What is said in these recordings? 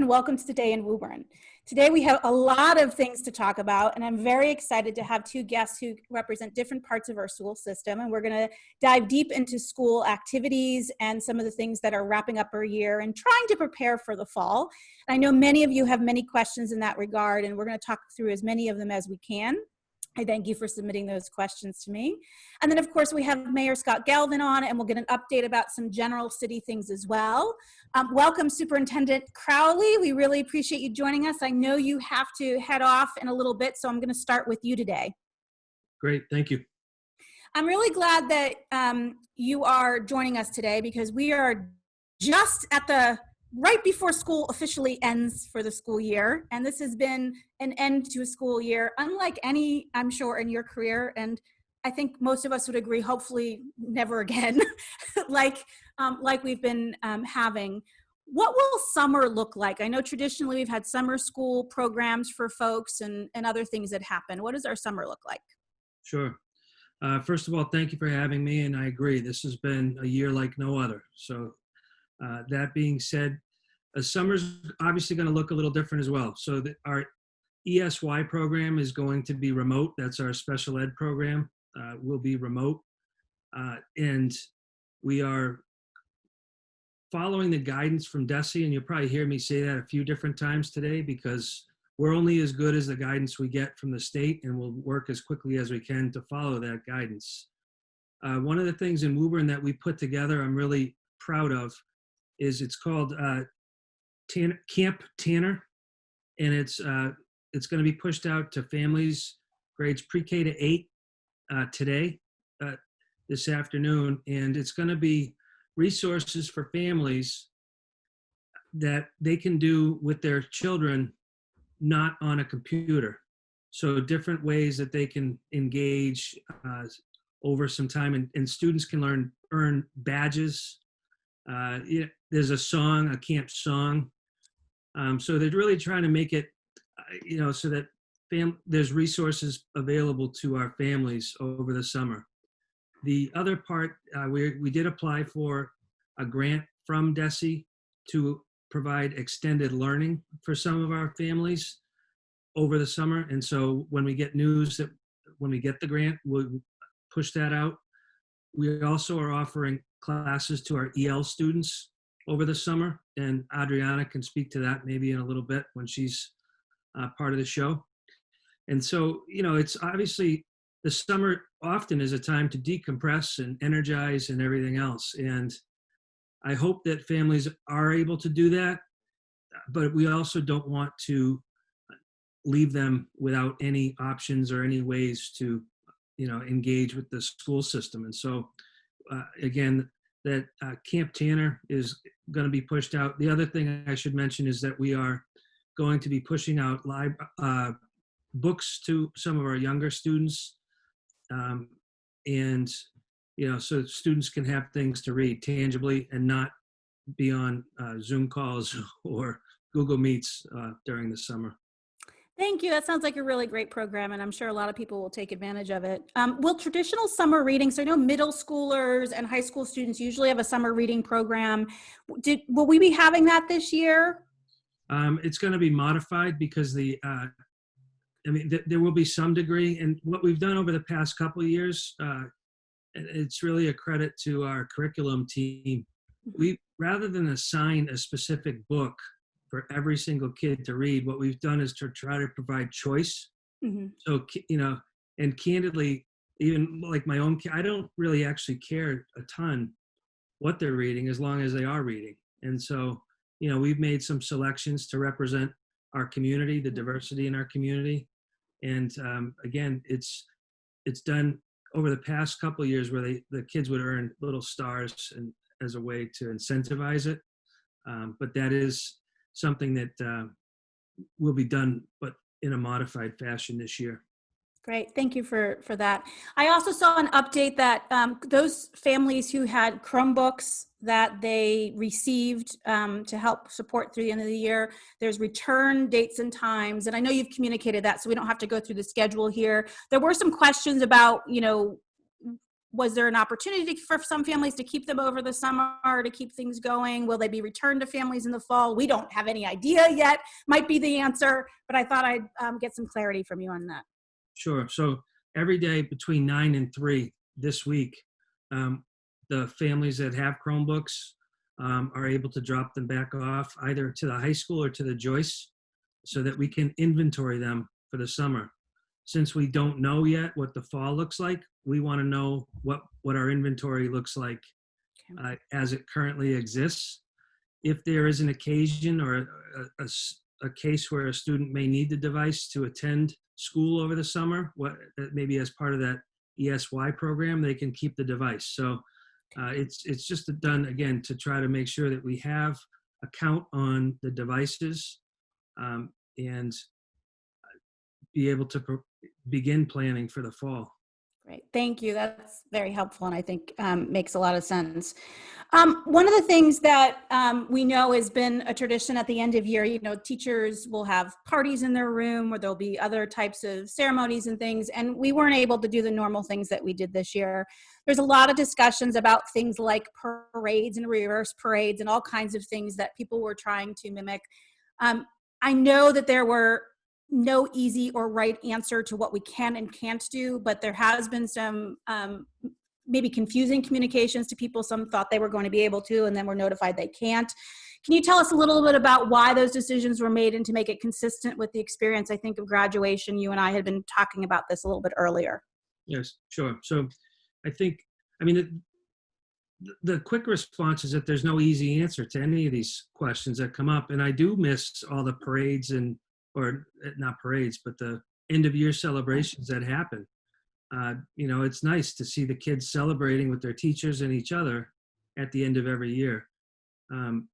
and welcome to Today in Woburn. Today we have a lot of things to talk about, and I'm very excited to have two guests who represent different parts of our school system, and we're going to dive deep into school activities and some of the things that are wrapping up our year and trying to prepare for the fall. I know many of you have many questions in that regard, and we're going to talk through as many of them as we can. I thank you for submitting those questions to me. And then, of course, we have Mayor Scott Galvin on, and we'll get an update about some general city things as well. Welcome, Superintendent Crowley. We really appreciate you joining us. I know you have to head off in a little bit, so I'm going to start with you today. Great, thank you. I'm really glad that you are joining us today because we are just at the right before school officially ends for the school year. And this has been an end to a school year, unlike any, I'm sure, in your career. And I think most of us would agree, hopefully never again, like we've been having. What will summer look like? I know traditionally we've had summer school programs for folks and other things that happen. What does our summer look like? Sure. First of all, thank you for having me. And I agree, this has been a year like no other. So that being said, summer's obviously going to look a little different as well. So our ESY program is going to be remote. That's our special ed program, will be remote. And we are following the guidance from DESE, and you'll probably hear me say that a few different times today because we're only as good as the guidance we get from the state, and we'll work as quickly as we can to follow that guidance. One of the things in Woburn that we put together I'm really proud of is it's called Camp Tanner, and it's going to be pushed out to families grades pre-K to 8 today, this afternoon, and it's going to be resources for families that they can do with their children not on a computer. So different ways that they can engage over some time, and students can earn badges. There's a song, a camp song. So they're really trying to make it, so that there's resources available to our families over the summer. The other part, we did apply for a grant from DESE to provide extended learning for some of our families over the summer. And so when we get news that when we get the grant, we'll push that out. We also are offering classes to our EL students over the summer, and Adriana can speak to that maybe in a little bit when she's part of the show. And so, it's obviously the summer often is a time to decompress and energize and everything else. And I hope that families are able to do that, but we also don't want to leave them without any options or any ways to, engage with the school system. And so, again, that Camp Tanner is going to be pushed out. The other thing I should mention is that we are going to be pushing out live books to some of our younger students. And, so students can have things to read tangibly and not be on Zoom calls or Google Meets during the summer. Thank you. That sounds like a really great program, and I'm sure a lot of people will take advantage of it. Will traditional summer reading, so I know middle schoolers and high school students usually have a summer reading program. Will we be having that this year? It's going to be modified because there will be some degree, and what we've done over the past couple of years, it's really a credit to our curriculum team. We, rather than assign a specific book for every single kid to read, what we've done is to try to provide choice. Mm-hmm. So, and candidly, even like my own kid, I don't really actually care a ton what they're reading as long as they are reading. And so, we've made some selections to represent our community, the diversity in our community. And again, it's done over the past couple of years where the kids would earn little stars and as a way to incentivize it. But that is something that will be done, but in a modified fashion this year. Great, thank you for that. I also saw an update that those families who had Chromebooks that they received to help support through the end of the year, there's return dates and times, and I know you've communicated that, so we don't have to go through the schedule here. There were some questions about, was there an opportunity for some families to keep them over the summer to keep things going? Will they be returned to families in the fall? We don't have any idea yet, might be the answer, but I thought I'd get some clarity from you on that. Sure. So every day between 9 and 3 this week, the families that have Chromebooks are able to drop them back off either to the high school or to the Joyce so that we can inventory them for the summer. Since we don't know yet what the fall looks like, we want to know what our inventory looks like as it currently exists. If there is an occasion or a case where a student may need the device to attend school over the summer, maybe as part of that ESY program, they can keep the device. So it's just done, again, to try to make sure that we have a count on the devices and be able to begin planning for the fall. Great, thank you. That's very helpful and I think makes a lot of sense. One of the things that we know has been a tradition at the end of year, teachers will have parties in their room where there'll be other types of ceremonies and things, and we weren't able to do the normal things that we did this year. There's a lot of discussions about things like parades and reverse parades and all kinds of things that people were trying to mimic. I know that there were no easy or right answer to what we can and can't do, but there has been some maybe confusing communications to people. Some thought they were going to be able to and then were notified they can't. Can you tell us a little bit about why those decisions were made and to make it consistent with the experience, I think, of graduation? You and I had been talking about this a little bit earlier. Yes, sure. So the quick response is that there's no easy answer to any of these questions that come up. And I do miss all the parades or not parades, but the end of year celebrations that happen. It's nice to see the kids celebrating with their teachers and each other at the end of every year. One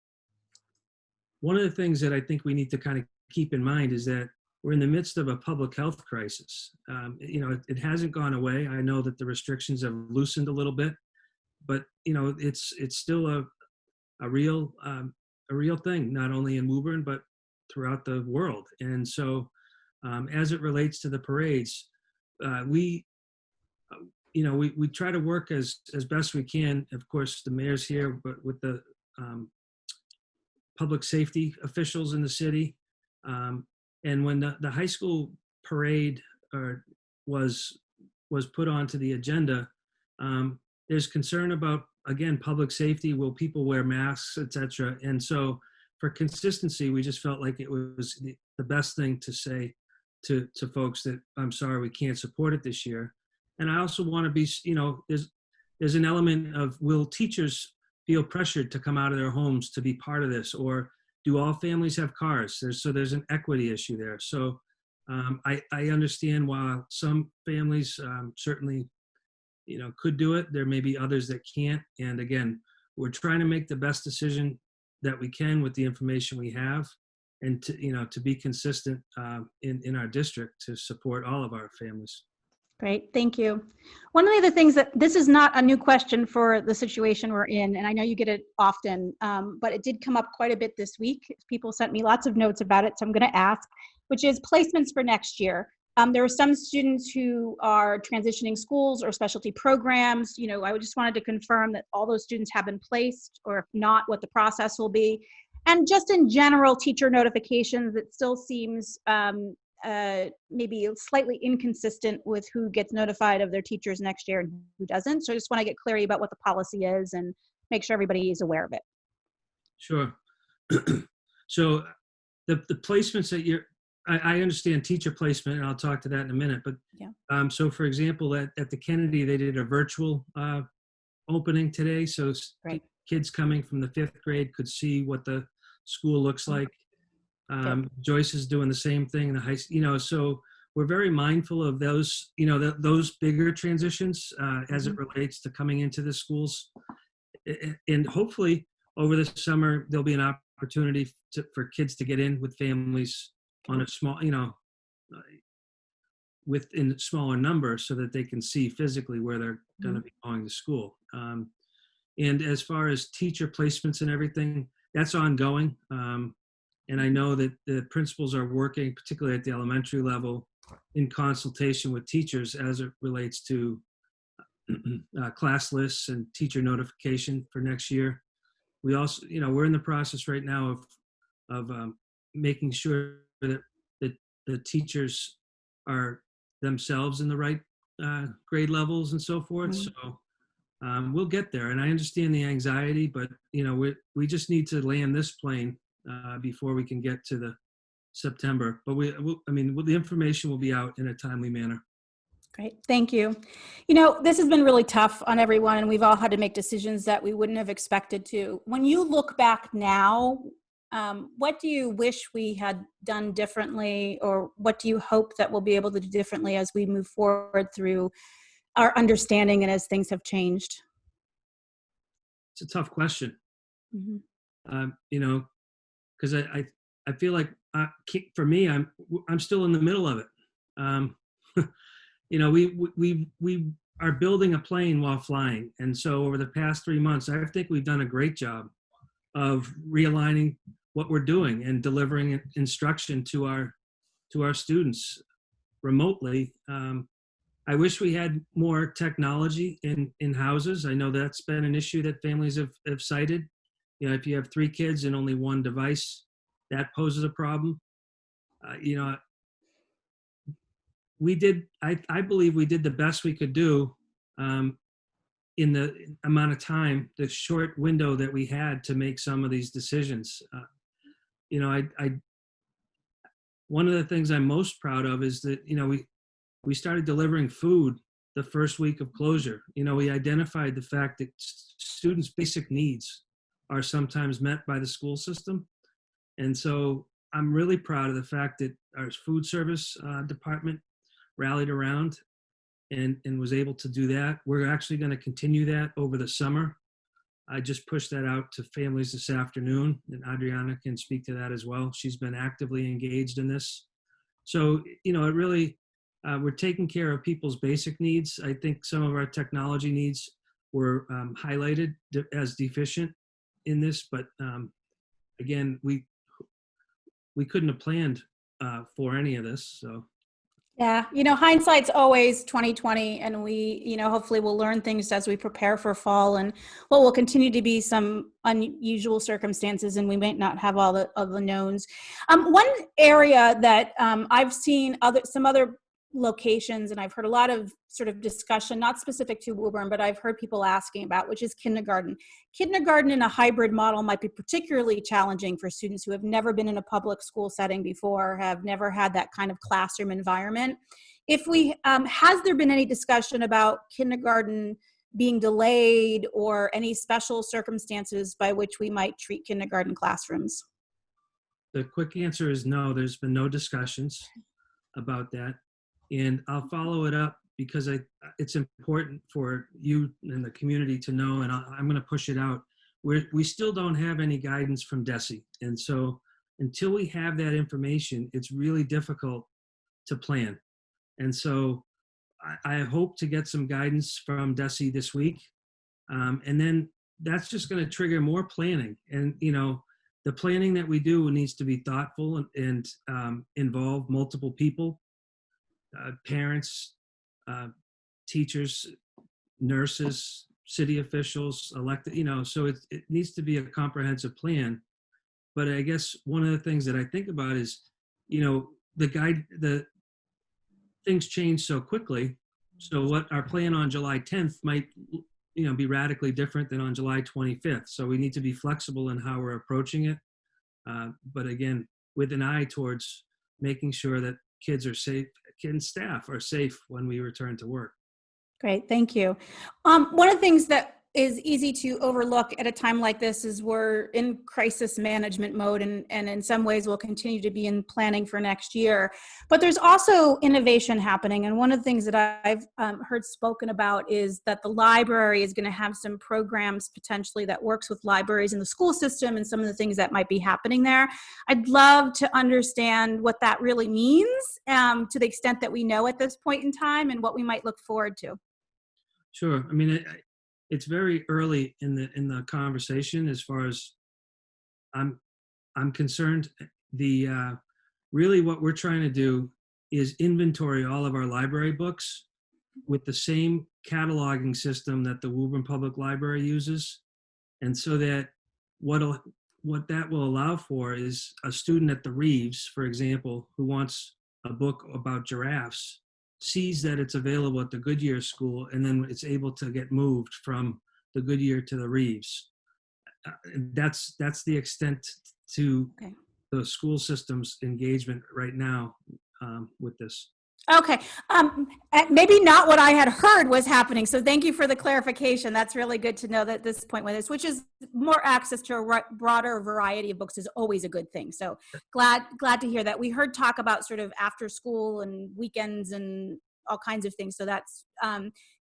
of the things that I think we need to kind of keep in mind is that we're in the midst of a public health crisis. It hasn't gone away. I know that the restrictions have loosened a little bit, but it's still a real thing, not only in Woburn, but throughout the world. And so as it relates to the parades, we try to work as best we can. Of course, the mayor's here, but with the public safety officials in the city. And when the high school parade was put onto the agenda, there's concern about, again, public safety. Will people wear masks, et cetera? And so for consistency, we just felt like it was the best thing to say to folks that I'm sorry, we can't support it this year. And I also want to be, there's an element of, will teachers feel pressured to come out of their homes to be part of this? Or do all families have cars? There's an equity issue there. So I understand while some families certainly, could do it, there may be others that can't. And again, we're trying to make the best decision that we can with the information we have, and to be consistent in our district to support all of our families. Great, thank you. One of the other things that, this is not a new question for the situation we're in, and I know you get it often, but it did come up quite a bit this week. People sent me lots of notes about it, so I'm going to ask, which is placements for next year. There are some students who are transitioning schools or specialty programs. I just wanted to confirm that all those students have been placed, or if not, what the process will be. And just in general, teacher notifications, it still seems maybe slightly inconsistent with who gets notified of their teachers next year and who doesn't. So I just want to get clarity about what the policy is and make sure everybody is aware of it. Sure. So the placements that I understand teacher placement, and I'll talk to that in a minute, but yeah. So for example, at the Kennedy, they did a virtual opening today. So kids coming from the 5th grade could see what the school looks like. Joyce is doing the same thing in the high school, so we're very mindful of those, those bigger transitions as it relates to coming into the schools. And hopefully over the summer, there'll be an opportunity for kids to get in with families on a small, within smaller numbers so that they can see physically where they're going to be going to school. And as far as teacher placements and everything, that's ongoing. And I know that the principals are working, particularly at the elementary level, in consultation with teachers as it relates to class lists and teacher notification for next year. We also, we're in the process right now of making sure that the teachers are themselves in the right grade levels and so forth. Mhm. So we'll get there. And I understand the anxiety, but we just need to land this plane before we can get to the September. But the information will be out in a timely manner. Great, thank you. This has been really tough on everyone, and we've all had to make decisions that we wouldn't have expected to. When you look back now, what do you wish we had done differently, or what do you hope that we'll be able to do differently as we move forward through our understanding and as things have changed? It's a tough question, Mhm. because I feel like for me, I'm still in the middle of it. Um, we are building a plane while flying, and so over the past 3 months, I think we've done a great job of realigning what we're doing and delivering instruction to our students remotely. I wish we had more technology in houses. I know that's been an issue that families have cited. If you have 3 kids and only one device, that poses a problem. I believe we did the best we could do in the amount of time, the short window that we had to make some of these decisions. One of the things I'm most proud of is that, we started delivering food the first week of closure. We identified the fact that students' basic needs are sometimes met by the school system. And so I'm really proud of the fact that our food service department rallied around and was able to do that. We're actually going to continue that over the summer. I just pushed that out to families this afternoon, and Adriana can speak to that as well. She's been actively engaged in this. So, it really, we're taking care of people's basic needs. I think some of our technology needs were highlighted as deficient in this, but again, we couldn't have planned for any of this. So. Yeah, hindsight's always 2020, and we, hopefully we'll learn things as we prepare for fall, and what will continue to be some unusual circumstances, and we might not have all the knowns. One area that I've seen some other locations, and I've heard a lot of sort of discussion, not specific to Woburn, but I've heard people asking about, which is kindergarten. Kindergarten in a hybrid model might be particularly challenging for students who have never been in a public school setting before, have never had that kind of classroom environment. Has there been any discussion about kindergarten being delayed or any special circumstances by which we might treat kindergarten classrooms? The quick answer is no, there's been no discussions about that. And I'll follow it up because it's important for you and the community to know, and I'm going to push it out. We still don't have any guidance from DESE. And so until we have that information, it's really difficult to plan. And so I hope to get some guidance from DESE this week. And then that's just going to trigger more planning. And, the planning that we do needs to be thoughtful and involve multiple people. Parents, teachers, nurses, city officials, elected, so it needs to be a comprehensive plan. But I guess one of the things that I think about is, the things change so quickly. So what our plan on July 10th might, be radically different than on July 25th. So we need to be flexible in how we're approaching it. But again, with an eye towards making sure that kids are safe, and staff are safe when we return to work. Great, thank you. One of the things that is easy to overlook at a time like this is we're in crisis management mode, and in some ways we'll continue to be in planning for next year. But there's also innovation happening, and one of the things that I've heard spoken about is that the library is going to have some programs potentially that works with libraries in the school system and some of the things that might be happening there. I'd love to understand what that really means to the extent that we know at this point in time, and what we might look forward to. Sure. It's very early in the conversation as far as I'm concerned. The really what we're trying to do is inventory all of our library books with the same cataloging system that the Woburn Public Library uses. And so that what that will allow for is a student at the Reeves, for example, who wants a book about giraffes, sees that it's available at the Goodyear School, and then it's able to get moved from the Goodyear to the Reeves. That's the extent to the school system's engagement right now with this. Okay. Maybe not what I had heard was happening. So thank you for the clarification. That's really good to know that at this point with this, which is more access to a broader variety of books is always a good thing. So glad to hear that. We heard talk about sort of after school and weekends and all kinds of things. So that's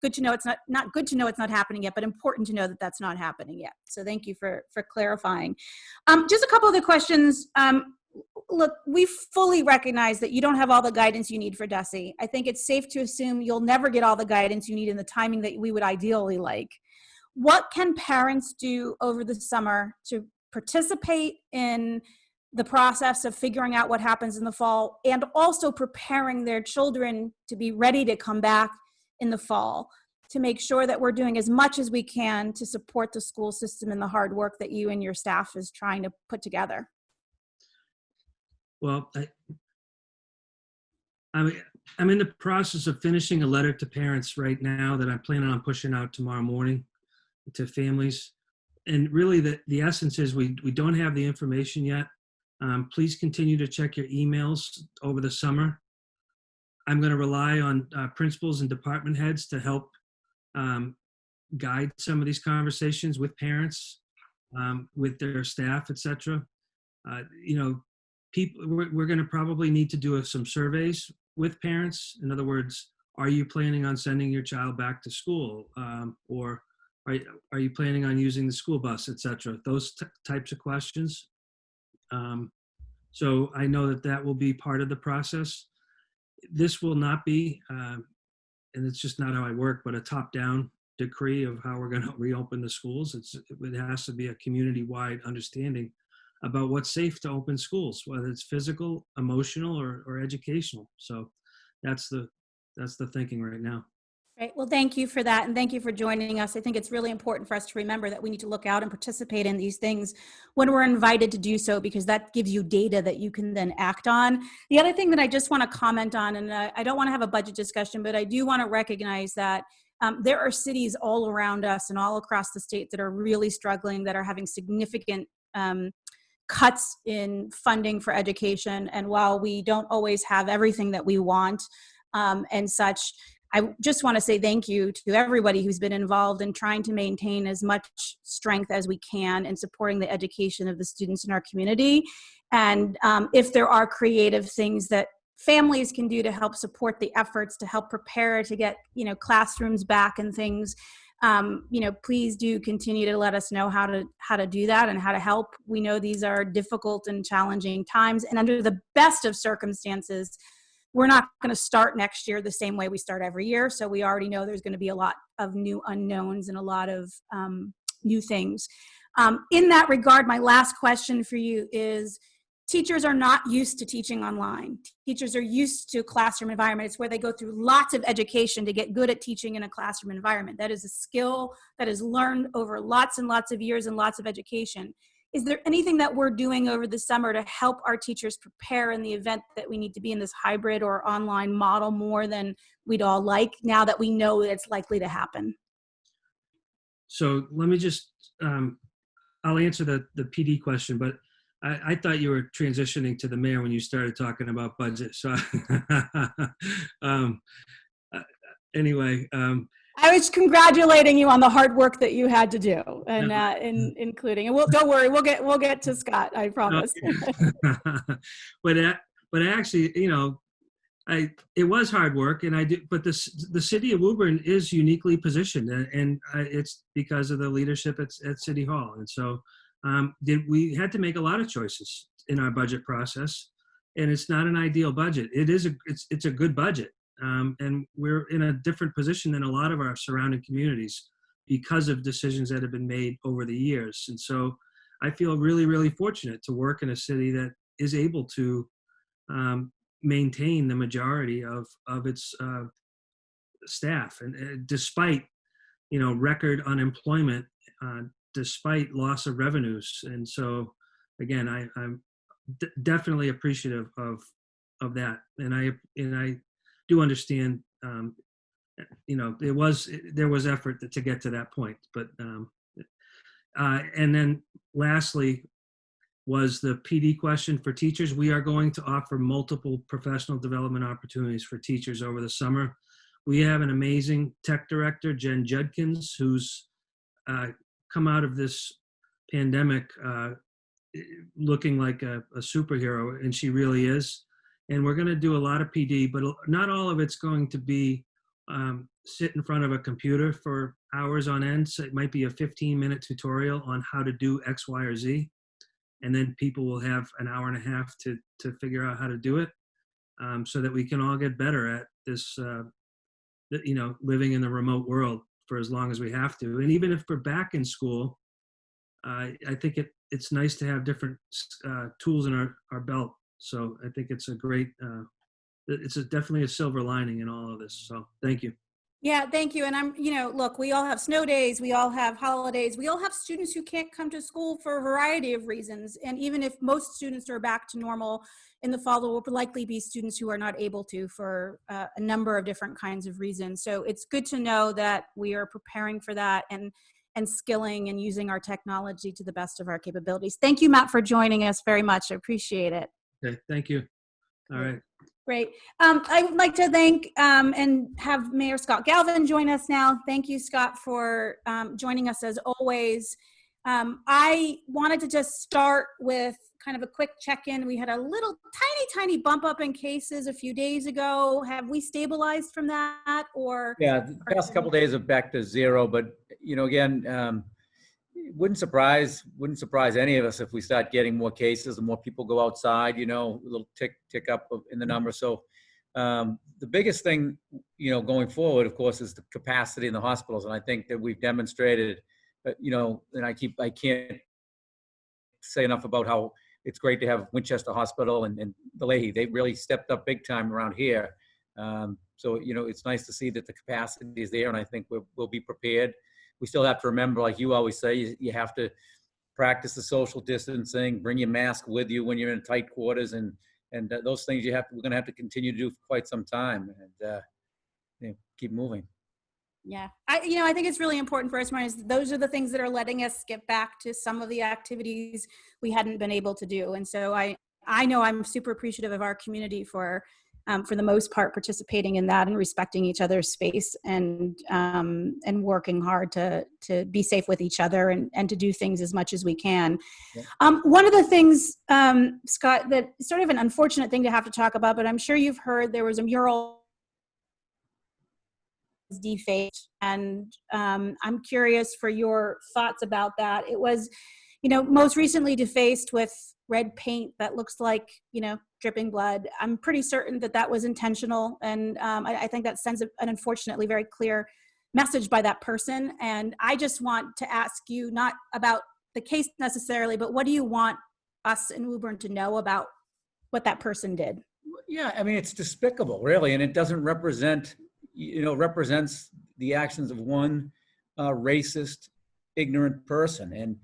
good to know. It's not good to know it's not happening yet, but important to know that that's not happening yet. So thank you for clarifying. Just a couple of the questions. Look, we fully recognize that you don't have all the guidance you need for DESE. I think it's safe to assume you'll never get all the guidance you need in the timing that we would ideally like. What can parents do over the summer to participate in the process of figuring out what happens in the fall and also preparing their children to be ready to come back in the fall, to make sure that we're doing as much as we can to support the school system and the hard work that you and your staff is trying to put together? Well, I'm in the process of finishing a letter to parents right now that I'm planning on pushing out tomorrow morning to families. And really the essence is we don't have the information yet. Please continue to check your emails over the summer. I'm going to rely on principals and department heads to help guide some of these conversations with parents, with their staff, etc. We're going to probably need to do some surveys with parents. In other words, are you planning on sending your child back to school? Or are you planning on using the school bus, etc.? Those types of questions. So I know that will be part of the process. This will not be, and it's just not how I work, but a top-down decree of how we're going to reopen the schools. It has to be a community-wide understanding about what's safe to open schools, whether it's physical, emotional, or educational. So that's the thinking right now. Great. Well, thank you for that. And thank you for joining us. I think it's really important for us to remember that we need to look out and participate in these things when we're invited to do so, because that gives you data that you can then act on. The other thing that I just want to comment on, and I don't want to have a budget discussion, but I do want to recognize that there are cities all around us and all across the state that are really struggling, that are having significant cuts in funding for education. And while we don't always have everything that we want and such, I just want to say thank you to everybody who's been involved in trying to maintain as much strength as we can in supporting the education of the students in our community. And if there are creative things that families can do to help support the efforts to help prepare to get, classrooms back and things, please do continue to let us know how to do that and how to help. We know these are difficult and challenging times, and under the best of circumstances, we're not going to start next year the same way we start every year. So we already know there's going to be a lot of new unknowns and a lot of new things. In that regard, my last question for you is, teachers are not used to teaching online. Teachers are used to classroom environments where they go through lots of education to get good at teaching in a classroom environment. That is a skill that is learned over lots and lots of years and lots of education. Is there anything that we're doing over the summer to help our teachers prepare in the event that we need to be in this hybrid or online model more than we'd all like, now that we know that it's likely to happen? So let me just, I'll answer the PD question, but I thought you were transitioning to the mayor when you started talking about budget. So anyway. I was congratulating you on the hard work that you had to do, and including. And don't worry, we'll get to Scott. I promise. But actually, it was hard work, and I did. But the city of Woburn is uniquely positioned, and it's because of the leadership at City Hall. And so we had to make a lot of choices in our budget process, and it's not an ideal budget. It's a good budget. And we're in a different position than a lot of our surrounding communities because of decisions that have been made over the years. And so I feel really, really fortunate to work in a city that is able to maintain the majority of its staff, and despite, record unemployment, despite loss of revenues. And so, again, I'm definitely appreciative of that, and I do understand. There was effort to get to that point, but and then lastly was the PD question for teachers. We are going to offer multiple professional development opportunities for teachers over the summer. We have an amazing tech director, Jen Judkins, who's come out of this pandemic looking like a superhero, and she really is. And we're going to do a lot of PD, but not all of it's going to be sit in front of a computer for hours on end. So it might be a 15-minute tutorial on how to do X, Y, or Z. And then people will have an hour and a half to figure out how to do it, so that we can all get better at this, living in the remote world for as long as we have to. And even if we're back in school, I think it's nice to have different tools in our belt. So I think it's a great, definitely a silver lining in all of this. So thank you. Yeah, thank you. And look, we all have snow days, we all have holidays, we all have students who can't come to school for a variety of reasons. And even if most students are back to normal in the fall, there will likely be students who are not able to for a number of different kinds of reasons. So it's good to know that we are preparing for that and skilling and using our technology to the best of our capabilities. Thank you, Matt, for joining us very much. I appreciate it. Okay, thank you. All right. Great. I would like to thank and have Mayor Scott Galvin join us now. Thank you, Scott, for joining us as always. I wanted to just start with kind of a quick check-in. We had a little tiny bump up in cases a few days ago. Have we stabilized from that, or? Yeah, the past couple of days are back to zero, but again, it wouldn't surprise any of us if we start getting more cases and more people go outside, a little tick up in the number. So the biggest thing, going forward, of course, is the capacity in the hospitals. And I think that we've demonstrated, and I can't say enough about how it's great to have Winchester Hospital and the Leahy. They really stepped up big time around here. So, it's nice to see that the capacity is there, and I think we'll be prepared. We still have to remember, like you always say, you have to practice the social distancing, bring your mask with you when you're in tight quarters, and those things we're going to have to continue to do for quite some time, and keep moving. Yeah, I think it's really important for us, Martin, those are the things that are letting us get back to some of the activities we hadn't been able to do. And so I know I'm super appreciative of our community for the most part, participating in that and respecting each other's space and working hard to be safe with each other and to do things as much as we can. Yeah. One of the things, Scott, that sort of an unfortunate thing to have to talk about, but I'm sure you've heard there was a mural defaced, and I'm curious for your thoughts about that. It was, most recently defaced with red paint that looks like, dripping blood. I'm pretty certain that was intentional. And I think that sends an unfortunately very clear message by that person. And I just want to ask you, not about the case necessarily, but what do you want us in Woburn to know about what that person did? Yeah, I mean, it's despicable, really. And it doesn't represents the actions of one racist, ignorant person. And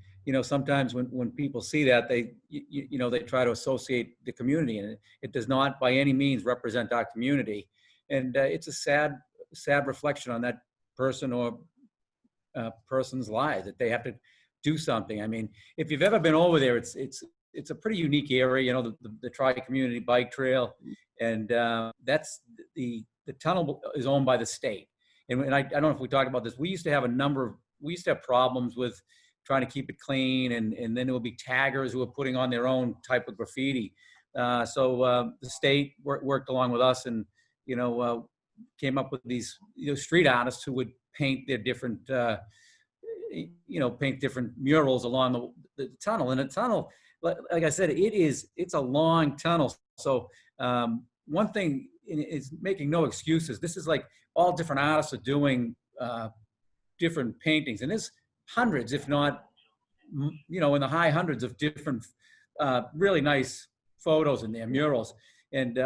sometimes when people see that, they try to associate the community, and it does not by any means represent our community. And it's a sad reflection on that person or person's lives that they have to do something. I mean, if you've ever been over there, it's a pretty unique area, the tri-community bike trail, and that's the tunnel is owned by the state. And I don't know if we talked about this. We used to have problems with trying to keep it clean, and then there would be taggers who were putting on their own type of graffiti. So the state worked along with us, and came up with these street artists who would paint their different different murals along the tunnel. And the tunnel, like I said, it's a long tunnel. So one thing is making no excuses. This is like all different artists are doing different paintings, and there's hundreds, if not, in the high hundreds of different really nice photos in there, murals. And,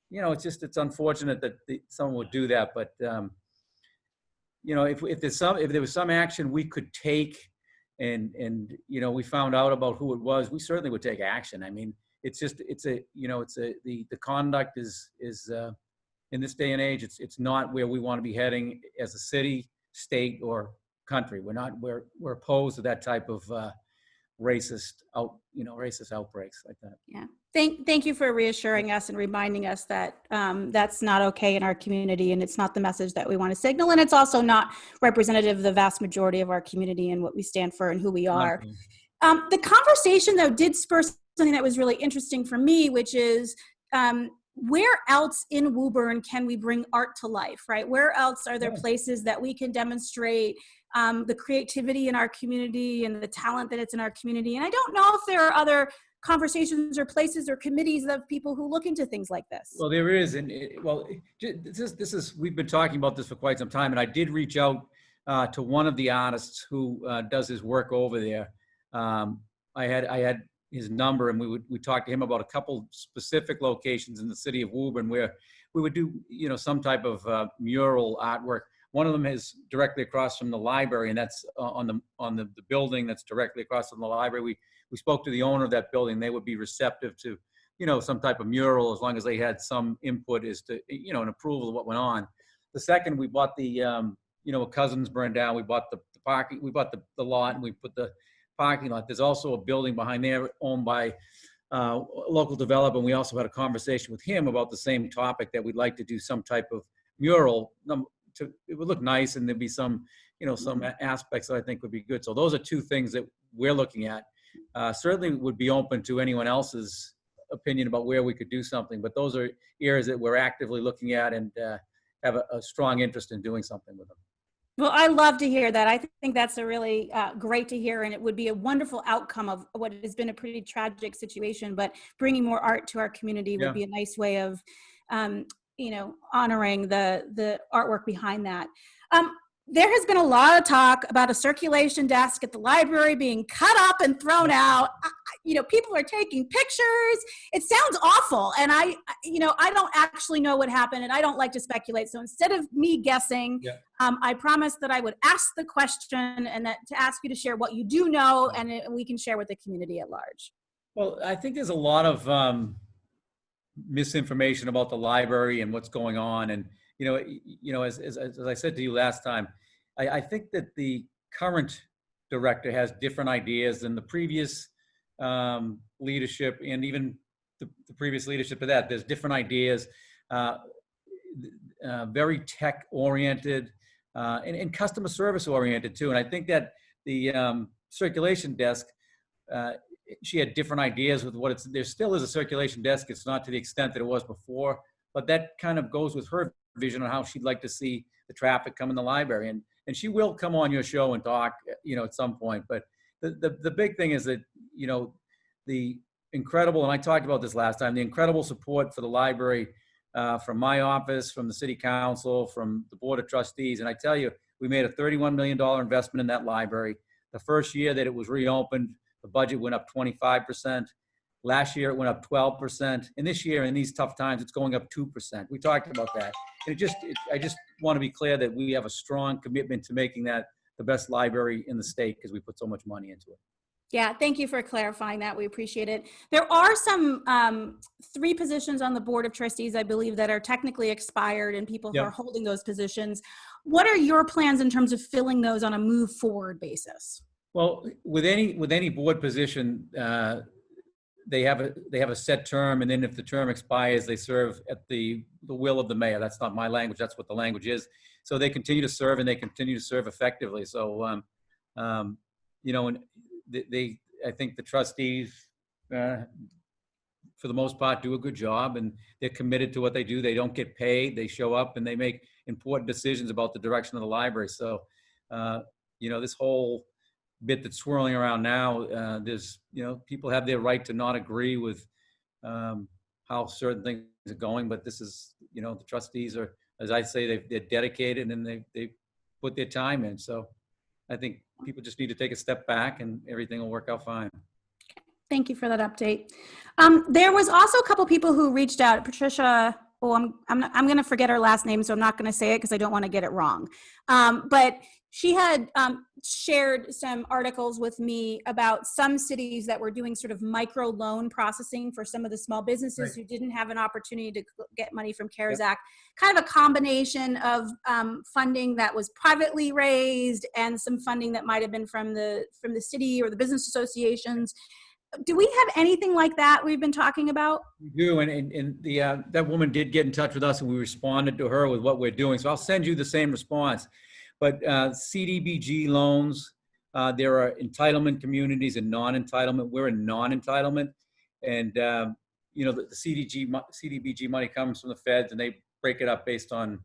it's unfortunate that someone would do that, but if there was some action we could take, and we found out about who it was, we certainly would take action. I mean, the conduct is in this day and age, it's not where we want to be heading as a city, state, or country. We're opposed to that type of racist outbreaks like that. Yeah. Thank you for reassuring us and reminding us that that's not okay in our community, and it's not the message that we want to signal, and it's also not representative of the vast majority of our community and what we stand for and who we are. The conversation, though, did spur something that was really interesting for me, which is where else in Woburn can we bring art to life, right? Where else are there places that we can demonstrate the creativity in our community and the talent that it's in our community? And I don't know if there are other conversations or places or committees of people who look into things like this. Well, there is, and we've been talking about this for quite some time, and I did reach out to one of the artists who does his work over there. I had his number, and we talked to him about a couple specific locations in the city of Woburn where we would do some type of mural artwork. One of them is directly across from the library, and that's on the building that's directly across from the library. We spoke to the owner of that building. They would be receptive to, some type of mural, as long as they had some input as to, an approval of what went on. The second, we bought the, Cousins burned down. We bought the parking. We bought the lot, and we put the parking lot. There's also a building behind there owned by a local developer. And we also had a conversation with him about the same topic, that we'd like to do some type of mural. It would look nice, and there'd be some, some aspects that I think would be good. So those are two things that we're looking at. Certainly would be open to anyone else's opinion about where we could do something, but those are areas that we're actively looking at and have a strong interest in doing something with them. Well, I love to hear that. I think that's a really great to hear, and it would be a wonderful outcome of what has been a pretty tragic situation, but bringing more art to our community would be a nice way of honoring the artwork behind that. There has been a lot of talk about a circulation desk at the library being cut up and thrown out. People are taking pictures. It sounds awful. And I don't actually know what happened, and I don't like to speculate. So instead of me guessing, I promised that I would ask the question, and that to ask you to share what you do know, and we can share with the community at large. Well, I think there's a lot of misinformation about the library and what's going on. And, as I said to you last time, I think that the current director has different ideas than the previous leadership, and even the previous leadership of that. There's different ideas, very tech oriented, and customer service oriented too. And I think that the circulation desk, she had different ideas with what there still is a circulation desk. It's not to the extent that it was before, but that kind of goes with her vision on how she'd like to see the traffic come in the library. And she will come on your show and talk, at some point. But the big thing is that, the incredible, and I talked about this last time, the incredible support for the library from my office, from the city council, from the board of trustees. And I tell you, we made a $31 million investment in that library. The first year that it was reopened, the budget went up 25%. Last year, it went up 12%. And this year, in these tough times, it's going up 2%. We talked about that. And I just want to be clear that we have a strong commitment to making that the best library in the state, because we put so much money into it. Yeah, thank you for clarifying that. We appreciate it. There are some 3 positions on the board of trustees, I believe, that are technically expired, and people who are holding those positions. What are your plans in terms of filling those on a move forward basis? Well, with any board position, they have a set term, and then if the term expires, they serve at the will of the mayor. That's not my language. That's what the language is. So they continue to serve, and they continue to serve effectively. So, and I think the trustees, for the most part, do a good job, and they're committed to what they do. They don't get paid. They show up, and they make important decisions about the direction of the library. So, this whole bit that's swirling around now, there's, people have their right to not agree with how certain things are going, but this is, the trustees are, as I say, they're dedicated, and they put their time in. So I think people just need to take a step back, and everything will work out fine. Thank you for that update. There was also a couple people who reached out. Patricia I'm going to forget her last name, so I'm not going to say it because I don't want to get it wrong. But she had shared some articles with me about some cities that were doing sort of micro loan processing for some of the small businesses who didn't have an opportunity to get money from CARES Act. Kind of a combination of funding that was privately raised and some funding that might have been from the city or the business associations. Do we have anything like that we've been talking about? We do, and the that woman did get in touch with us, and we responded to her with what we're doing. So I'll send you the same response. But CDBG loans, there are entitlement communities and non-entitlement. We're in non-entitlement, and you know, the CDBG money comes from the feds, and they break it up based on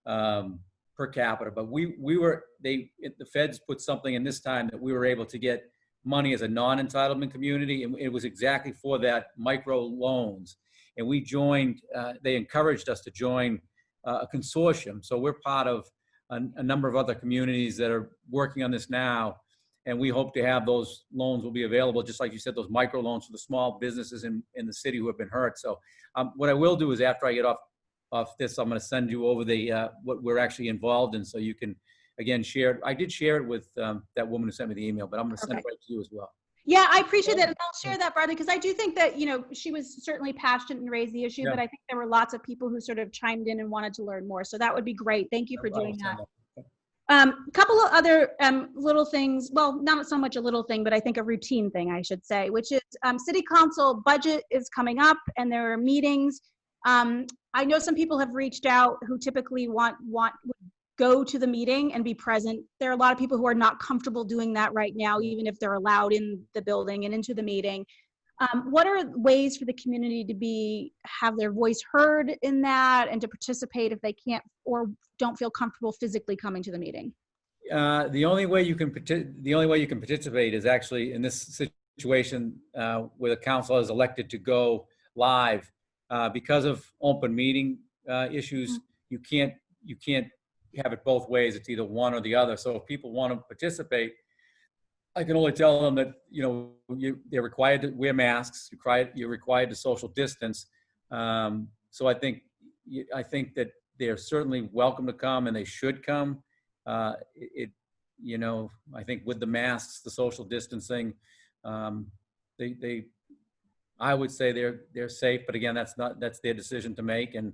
per capita. But the feds put something in this time that we were able to get money as a non-entitlement community, and it was exactly for that, micro loans. And we joined, they encouraged us to join a consortium. So we're part of a number of other communities that are working on this now. And we hope to have those loans will be available, just like you said, those micro loans for the small businesses in the city who have been hurt. So what I will do is, after I get off this, I'm going to send you over the what we're actually involved in, so you can, again, share it. I did share it with that woman who sent me the email, but I'm going to send it right to you as well. Yeah, I appreciate that. And I'll share that, Bradley, because I do think that, you know, she was certainly passionate and raised the issue, but I think there were lots of people who sort of chimed in and wanted to learn more. So that would be great. Thank you for doing that. Couple of other little things, well, not so much a little thing, but I think a routine thing, I should say, which is city council budget is coming up and there are meetings. I know some people have reached out who typically would go to the meeting and be present. There are a lot of people who are not comfortable doing that right now, even if they're allowed in the building and into the meeting. What are ways for the community to have their voice heard in that and to participate if they can't or don't feel comfortable physically coming to the meeting? The only way you can participate is actually in this situation where the council is elected to go live because of open meeting issues. You can't have it both ways. It's either one or the other. So if people want to participate, I can only tell them that, you know, they're required to wear masks. You're required to social distance. So I think that they're certainly welcome to come, and they should come. You know, I think with the masks, the social distancing, I would say they're safe. But again, that's their decision to make. And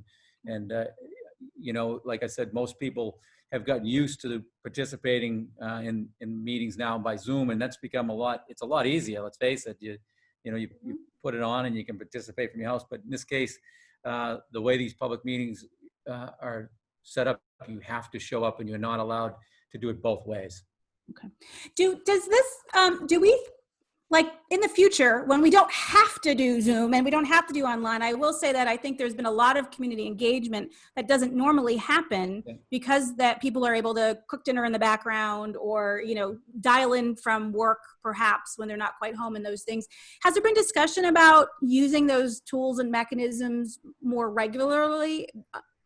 you know, like I said, most people have gotten used to participating in meetings now by Zoom, and that's become it's a lot easier. Let's face it. You put it on and you can participate from your house. But in this case, the way these public meetings are set up, you have to show up, and you're not allowed to do it both ways. Okay. Do we, like, in the future, when we don't have to do Zoom and we don't have to do online, I will say that I think there's been a lot of community engagement that doesn't normally happen because that people are able to cook dinner in the background or, you know, dial in from work perhaps when they're not quite home and those things. Has there been discussion about using those tools and mechanisms more regularly?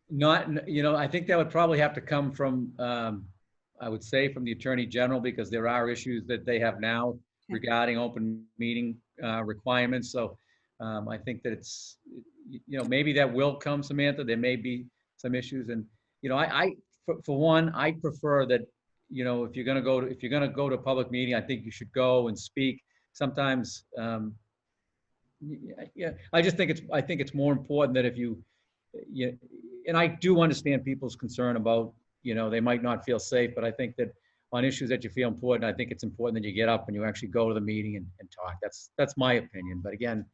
Not, you know, I think that would probably have to come from, I would say, from the Attorney General, because there are issues that they have now regarding open meeting requirements. So I think that it's, you know, maybe that will come, Samantha. There may be some issues, and you know, for one, I prefer that, you know, if you're going to go to a public meeting, I think you should go and speak. Sometimes, I think it's more important that if and I do understand people's concern about, you know, they might not feel safe, but I think that on issues that you feel important, I think it's important that you get up and you actually go to the meeting and talk. That's my opinion. But again,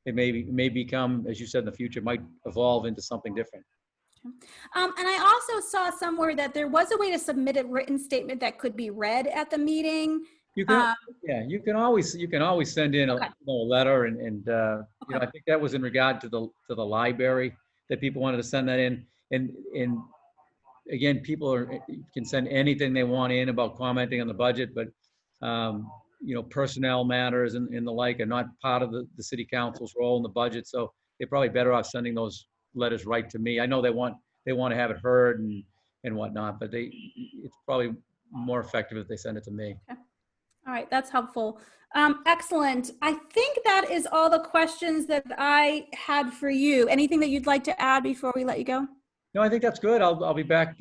it may become, as you said, in the future, might evolve into something different. And I also saw somewhere that there was a way to submit a written statement that could be read at the meeting. You can, you can always send in a letter, and you know, I think that was in regard to the library that people wanted to send that in, and again, people can send anything they want in about commenting on the budget, but you know, personnel matters and the like are not part of the city council's role in the budget, so they're probably better off sending those letters right to me. I know they want to have it heard and whatnot, but it's probably more effective if they send it to me. Okay. All right, that's helpful. Excellent. I think that is all the questions that I had for you. Anything that you'd like to add before we let you go? No, I think that's good. I'll be back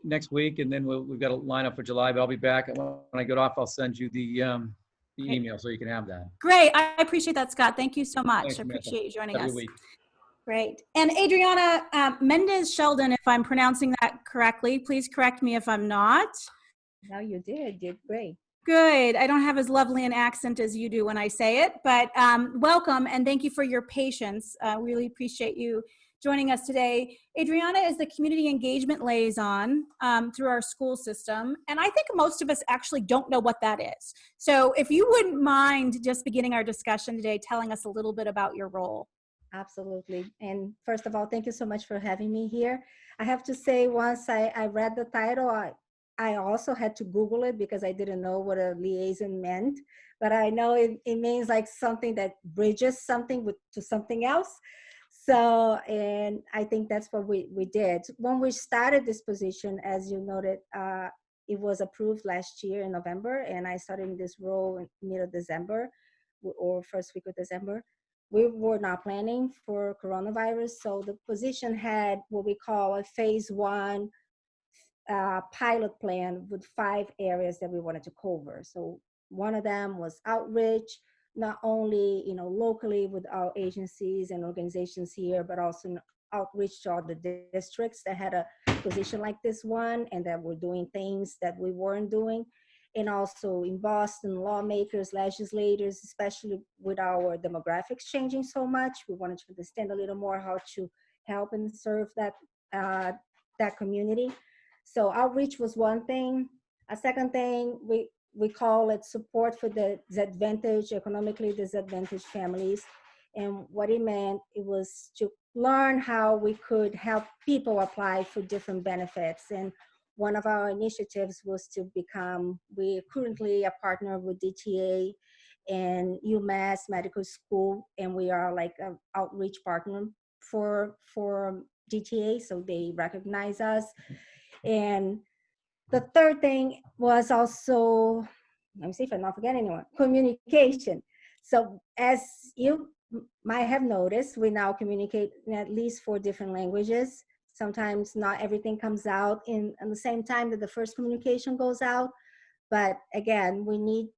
next week, and then we've got a lineup for July. But I'll be back, and when I get off, I'll send you the email so you can have that. Great. I appreciate that, Scott. Thank you so much. Thanks, I Samantha. appreciate you joining Have a us. good week. Great. And Adriana, Mendes-Sheldon, if I'm pronouncing that correctly, please correct me if I'm not. No, you did great. Good. I don't have as lovely an accent as you do when I say it, but welcome and thank you for your patience. Really appreciate you joining us today. Adriana is the community engagement liaison through our school system, and I think most of us actually don't know what that is. So if you wouldn't mind just beginning our discussion today, telling us a little bit about your role. Absolutely. And first of all, thank you so much for having me here. I have to say, once I read the title, I also had to Google it because I didn't know what a liaison meant, but I know it means like something that bridges something to something else. So, and I think that's what we did. When we started this position, as you noted, it was approved last year in November, and I started in this role in middle of December or first week of December. We were not planning for coronavirus, so the position had what we call a phase 1 pilot plan with 5 areas that we wanted to cover. So one of them was outreach, not only locally with our agencies and organizations here, but also outreach to all the districts that had a position like this one and that were doing things that we weren't doing. And also in Boston, lawmakers, legislators, especially with our demographics changing so much, we wanted to understand a little more how to help and serve that community. So outreach was one thing. A second thing, we call it support for the economically disadvantaged families. And what it meant, it was to learn how we could help people apply for different benefits. And one of our initiatives was to we're currently a partner with DTA and UMass Medical School, and we are like an outreach partner for DTA, so they recognize us. And the third thing was also, let me see if I'm not forgetting anyone, communication. So as you might have noticed, we now communicate in at least 4 different languages. Sometimes not everything comes out in the same time that the first communication goes out. But again, we need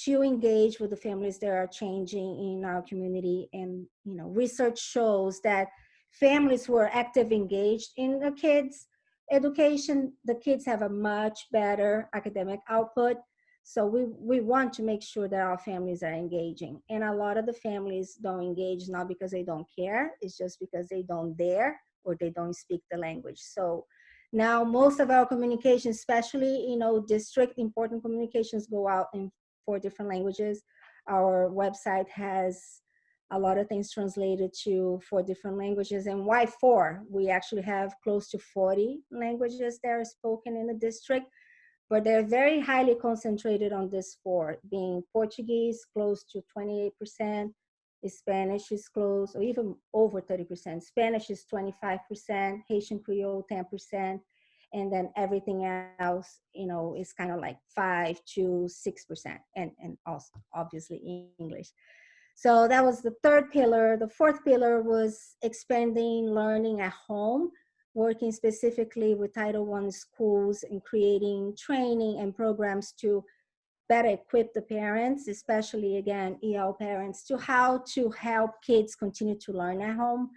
to engage with the families that are changing in our community. And research shows that families who are active engaged in the kids' education, the kids have a much better academic output. So we want to make sure that our families are engaging. And a lot of the families don't engage, not because they don't care, it's just because they don't dare or they don't speak the language. So now most of our communication, especially, district important communications, go out in 4 different languages. Our website has a lot of things translated to 4 different languages. And why 4? We actually have close to 40 languages that are spoken in the district, but they're very highly concentrated on this 4, being Portuguese, close to 28%, Spanish is close, or even over 30%. Spanish is 25%, Haitian Creole 10%, and then everything else, is kind of like 5 to 6%, and also obviously English. So that was the 3rd pillar. The 4th pillar was expanding learning at home, working specifically with Title I schools and creating training and programs to better equip the parents, especially again, EL parents, to how to help kids continue to learn at home.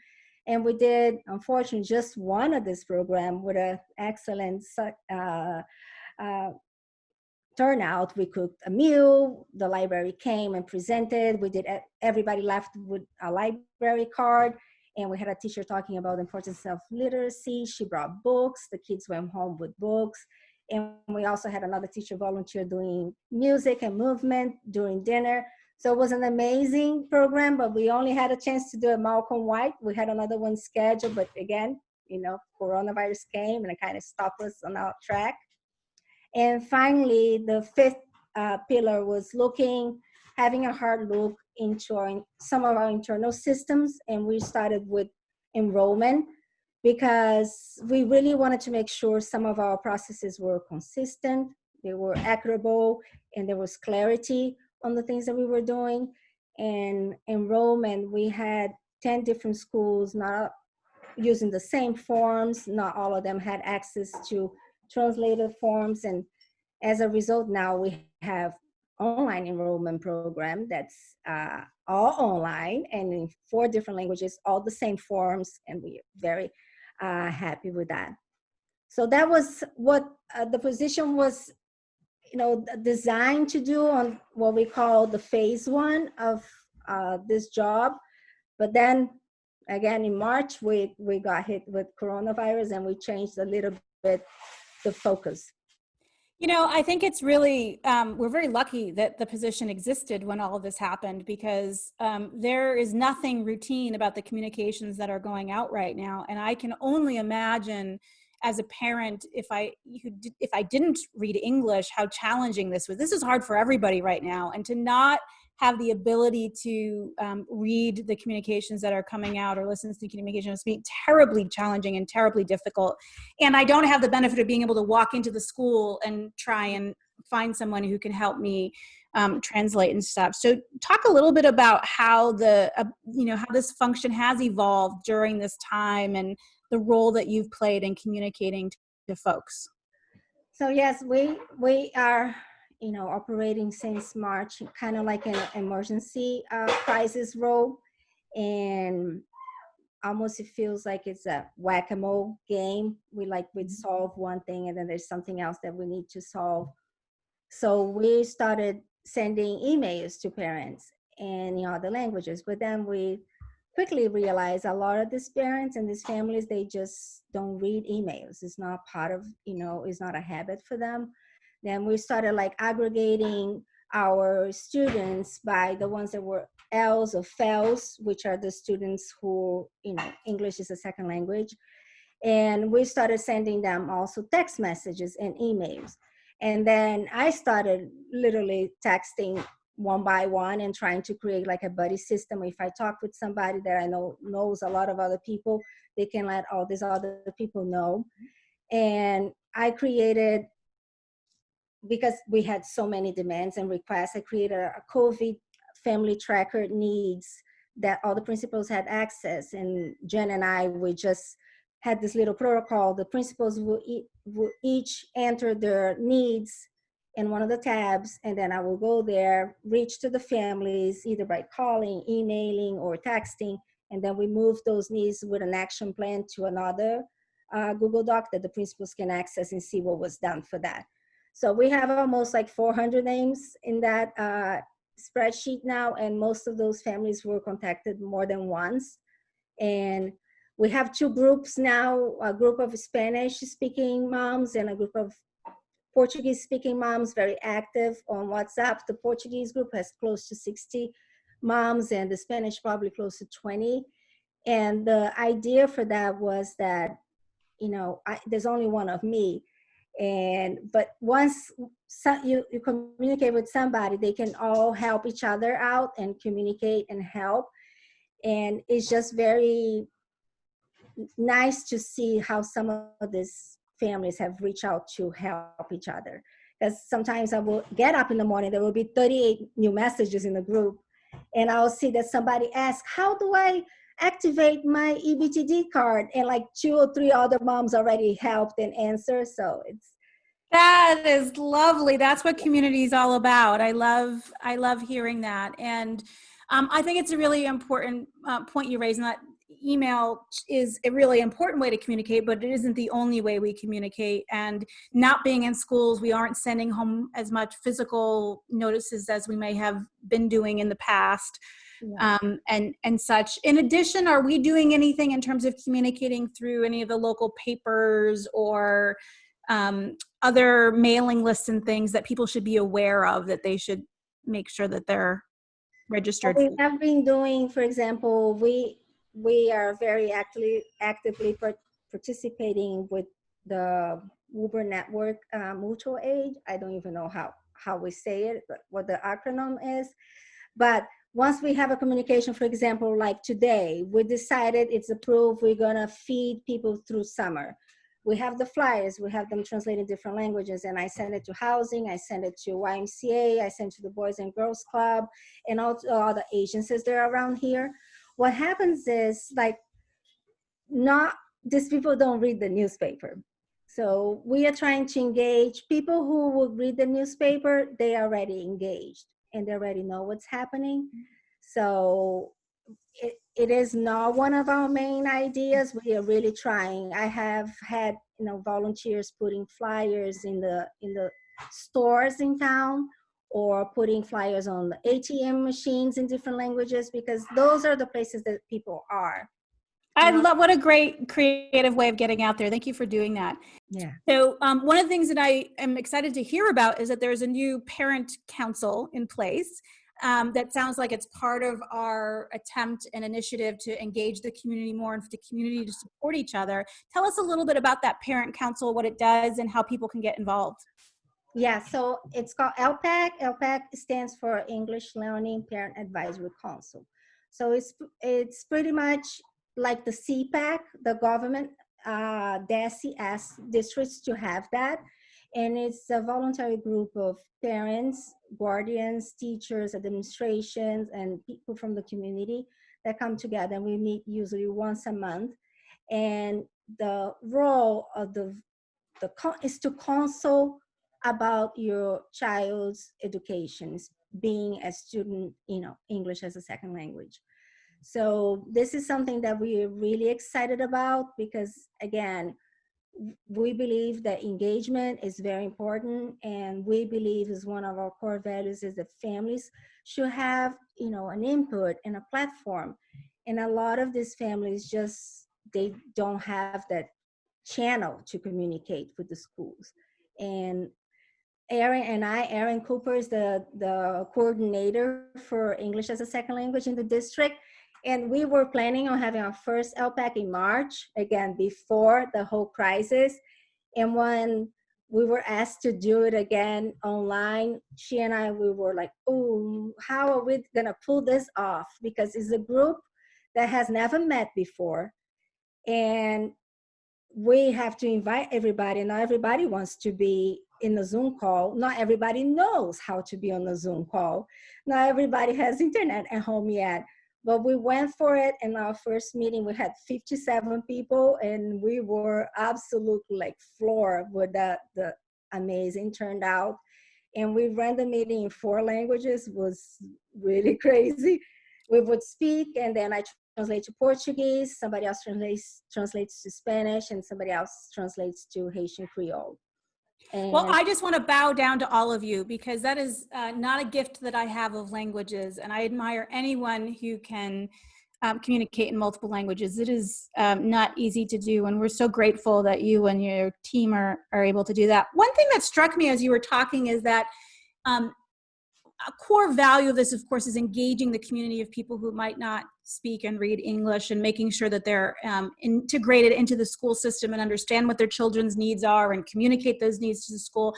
And we did, unfortunately, just one of this program with an excellent turnout. We cooked a meal, the library came and presented, everybody left with a library card, and we had a teacher talking about the importance of literacy. She brought books, the kids went home with books. And we also had another teacher volunteer doing music and movement during dinner. So it was an amazing program, but we only had a chance to do a Malcolm White. We had another one scheduled, but again, coronavirus came and it kind of stopped us on our track. And finally, the 5th pillar was having a hard look into some of our internal systems. And we started with enrollment, because we really wanted to make sure some of our processes were consistent. they were equitable, and there was clarity on the things that we were doing. And enrollment, we had 10 different schools, not using the same forms. Not all of them had access to translated forms. And as a result, now we have online enrollment program that's all online and in 4 different languages, all the same forms, and we're very happy with that. So that was what the position was, designed to do on what we call the phase 1 of this job. But then again, in March, we got hit with coronavirus, and we changed a little bit the focus. I think it's really, we're very lucky that the position existed when all of this happened, because there is nothing routine about the communications that are going out right now. And I can only imagine as a parent, if I didn't read English, how challenging this was. This is hard for everybody right now. And to not have the ability to read the communications that are coming out or listen to the communications is being terribly challenging and terribly difficult. And I don't have the benefit of being able to walk into the school and try and find someone who can help me translate and stuff. So talk a little bit about how how this function has evolved during this time and the role that you've played in communicating to folks. So yes, we are operating since March, kind of like an emergency crisis role. And almost it feels like it's a whack-a-mole game. We'd solve one thing and then there's something else that we need to solve. So we started sending emails to parents in other languages, but then we quickly realized a lot of these parents and these families, they just don't read emails. It's not part of, it's not a habit for them. Then we started aggregating our students by the ones that were L's or FELs, which are the students who, English is a second language. And we started sending them also text messages and emails. And then I started literally texting one by one and trying to create a buddy system. If I talk with somebody that I know knows a lot of other people, they can let all these other people know. And I created, because we had so many demands and requests, I created a COVID family tracker needs that all the principals had access. And Jen and I, we just had this little protocol. The principals will each enter their needs in one of the tabs, and then I will go there, reach to the families, either by calling, emailing, or texting, and then we move those needs with an action plan to another Google Doc that the principals can access and see what was done for that. So we have almost 400 names in that spreadsheet now, and most of those families were contacted more than once. And we have 2 groups now, a group of Spanish-speaking moms and a group of Portuguese-speaking moms, very active on WhatsApp. The Portuguese group has close to 60 moms, and the Spanish probably close to 20. And the idea for that was that, there's only one of me. But once you communicate with somebody, they can all help each other out and communicate and help. And it's just very nice to see how some of these families have reached out to help each other. Because sometimes I will get up in the morning, there will be 38 new messages in the group, and I'll see that somebody asks, how do I activate my EBTD card? And 2 or 3 other moms already helped and answered. So that is lovely. That's what community is all about. I love hearing that. And I think it's a really important point you raised, and that email is a really important way to communicate, but it isn't the only way we communicate. And not being in schools, we aren't sending home as much physical notices as we may have been doing in the past. Yeah. And such. In addition, are we doing anything in terms of communicating through any of the local papers or other mailing lists and things that people should be aware of, that they should make sure that they're registered? We have been doing, for example, we are very actively participating with the Woburn network, mutual aid. I don't even know how we say it, but what the acronym is. But once we have a communication, for example, like today, we decided it's approved, we're gonna feed people through summer. we have the flyers, we have them translated in different languages, and I send it to housing, I send it to YMCA, I send it to the Boys and Girls Club, and all the agencies that are around here. What happens is, like, not, these people don't read the newspaper. So we are trying to engage people who would read the newspaper. They are already engaged and they already know what's happening. So it is not one of our main ideas. We are really trying. I have had, you know, volunteers putting flyers in the stores in town, or putting flyers on the ATM machines in different languages, because those are the places that people are. I love, what a great creative way of getting out there. Thank you for doing that. Yeah. So one of the things that I am excited to hear about is that there's a new parent council in place. That sounds like it's part of our attempt and initiative to engage the community more and for the community to support each other. Tell us a little bit about that parent council, what it does, and how people can get involved. Yeah, so it's called LPAC. LPAC stands for English Learning Parent Advisory Council. So it's pretty much like the CPAC, the government asks districts to have that. And it's a voluntary group of parents, guardians, teachers, administrations, and people from the community that come together. And we meet usually once a month. And the role of is to consult about your child's education, being a student, you know, English as a second language. So this is something that we're really excited about, because again, we believe that engagement is very important, and we believe is one of our core values is that families should have, you know, an input and a platform. And a lot of these families just, they don't have that channel to communicate with the schools. And Erin Cooper is the coordinator for English as a second language in the district. And we were planning on having our first LPAC in March, again, before the whole crisis. And when we were asked to do it again online, she and I, we were like, oh, how are we gonna pull this off? Because it's a group that has never met before. And we have to invite everybody. Not everybody wants to be in a Zoom call. Not everybody knows how to be on a Zoom call. Not everybody has internet at home yet. But we went for it. In our first meeting, we had 57 people, and we were absolutely like floored with the amazing turnout. And we ran the meeting in 4 languages. It was really crazy. We would speak, and then I translate to Portuguese, somebody else translates to Spanish, and somebody else translates to Haitian Creole. And well, I just want to bow down to all of you, because that is not a gift that I have of languages, and I admire anyone who can communicate in multiple languages. It is not easy to do, and we're so grateful that you and your team are able to do that. One thing that struck me as you were talking is that a core value of this, of course, is engaging the community of people who might not speak and read English, and making sure that they're integrated into the school system and understand what their children's needs are and communicate those needs to the school.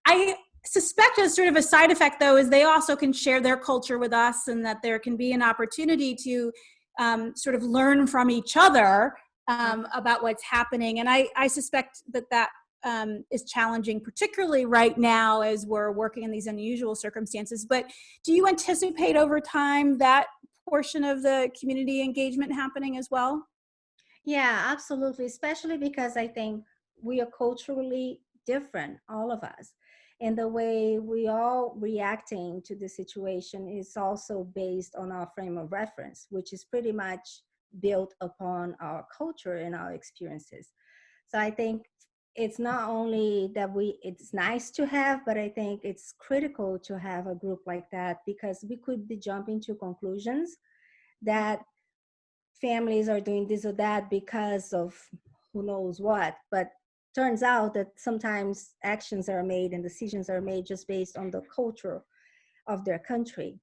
I suspect as sort of a side effect, though, is they also can share their culture with us, and that there can be an opportunity to sort of learn from each other about what's happening. And I suspect that is challenging, particularly right now as we're working in these unusual circumstances. But do you anticipate over time that portion of the community engagement happening as well? yeah, absolutely, especially because I think we are culturally different, all of us. And the way we all reacting to the situation is also based on our frame of reference, which is pretty much built upon our culture and our experiences. So I think it's not only that it's nice to have, but I think it's critical to have a group like that, because we could be jumping to conclusions that families are doing this or that because of who knows what. But turns out that sometimes actions are made and decisions are made just based on the culture of their country.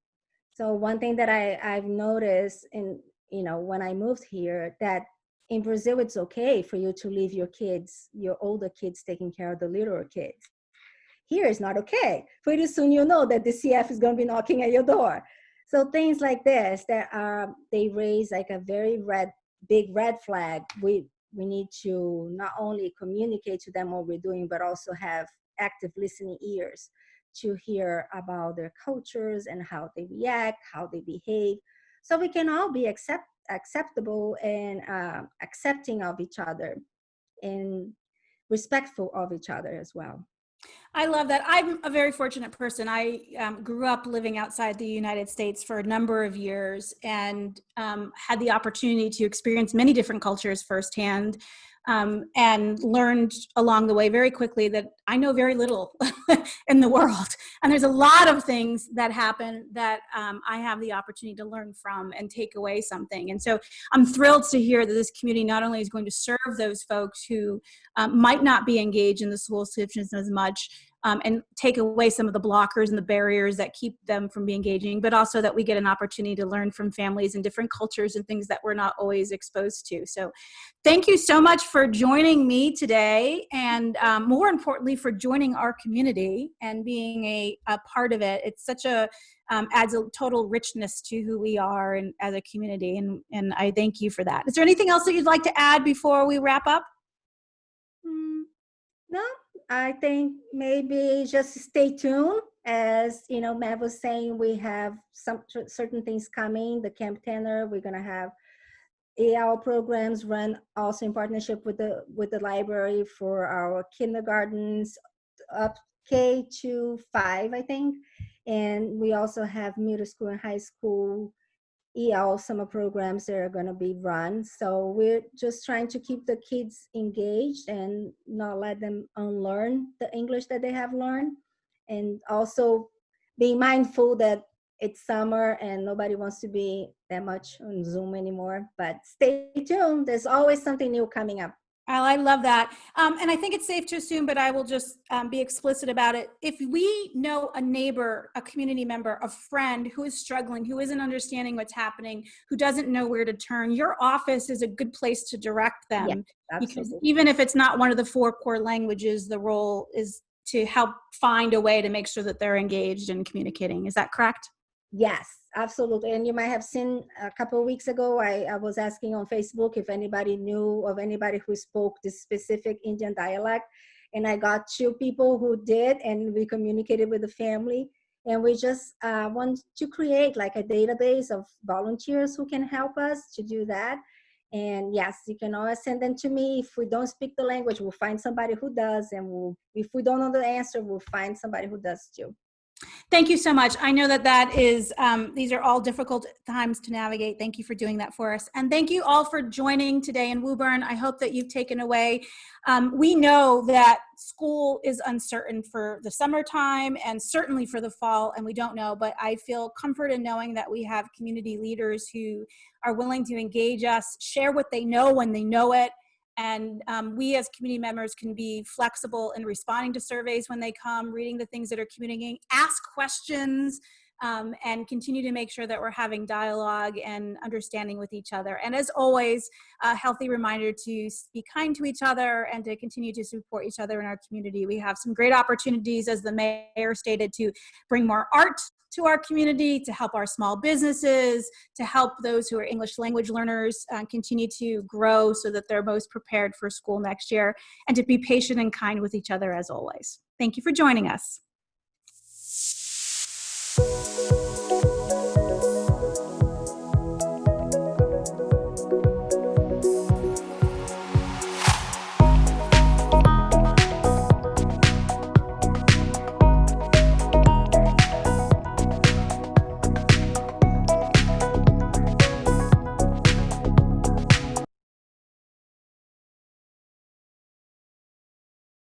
So one thing that I've noticed when I moved here, that in Brazil, it's okay for you to leave your kids, your older kids, taking care of the littler kids. Here, it's not okay. Pretty soon you know that the CF is going to be knocking at your door. So things like this, they raise like a very big red flag. we need to not only communicate to them what we're doing, but also have active listening ears to hear about their cultures and how they react, how they behave, so we can all be acceptable and accepting of each other and respectful of each other as well. I love that. I'm a very fortunate person. I grew up living outside the United States for a number of years and had the opportunity to experience many different cultures firsthand, and learned along the way very quickly that I know very little in the world. And there's a lot of things that happen that I have the opportunity to learn from and take away something. And so I'm thrilled to hear that this community not only is going to serve those folks who might not be engaged in the school system as much, and take away some of the blockers and the barriers that keep them from being engaging, but also that we get an opportunity to learn from families and different cultures and things that we're not always exposed to. So thank you so much for joining me today, and more importantly, for joining our community and being a part of it. It's such a, adds a total richness to who we are and as a community, and I thank you for that. Is there anything else that you'd like to add before we wrap up? No, I think maybe just stay tuned. As you know, Matt was saying, we have some certain things coming. The Camp Tanner, we're gonna have AL programs run also in partnership with the library for our kindergartens up K to 5, I think. And we also have middle school and high school EL summer programs that are going to be run. So we're just trying to keep the kids engaged and not let them unlearn the English that they have learned. And also being mindful that it's summer and nobody wants to be that much on Zoom anymore. But stay tuned. There's always something new coming up. I love that. And I think it's safe to assume, but I will just be explicit about it. If we know a neighbor, a community member, a friend who is struggling, who isn't understanding what's happening, who doesn't know where to turn, your office is a good place to direct them. Yeah, because even if it's not one of the 4 core languages, the role is to help find a way to make sure that they're engaged and communicating. Is that correct? Yes, absolutely. And you might have seen a couple of weeks ago, I was asking on Facebook if anybody knew of anybody who spoke this specific Indian dialect. And I got 2 people who did, and we communicated with the family. And we just want to create like a database of volunteers who can help us to do that. And yes, you can always send them to me. If we don't speak the language, we'll find somebody who does. And if we don't know the answer, we'll find somebody who does too. Thank you so much. I know that is, these are all difficult times to navigate. Thank you for doing that for us. And thank you all for joining today in Woburn. I hope that you've taken away. We know that school is uncertain for the summertime and certainly for the fall, and we don't know, but I feel comfort in knowing that we have community leaders who are willing to engage us, share what they know when they know it. And we as community members can be flexible in responding to surveys when they come, reading the things that are communicating, ask questions, and continue to make sure that we're having dialogue and understanding with each other. And as always, a healthy reminder to be kind to each other and to continue to support each other in our community. We have some great opportunities, as the mayor stated, to bring more art to our community, to help our small businesses, to help those who are English language learners continue to grow so that they're most prepared for school next year, and to be patient and kind with each other as always. Thank you for joining us.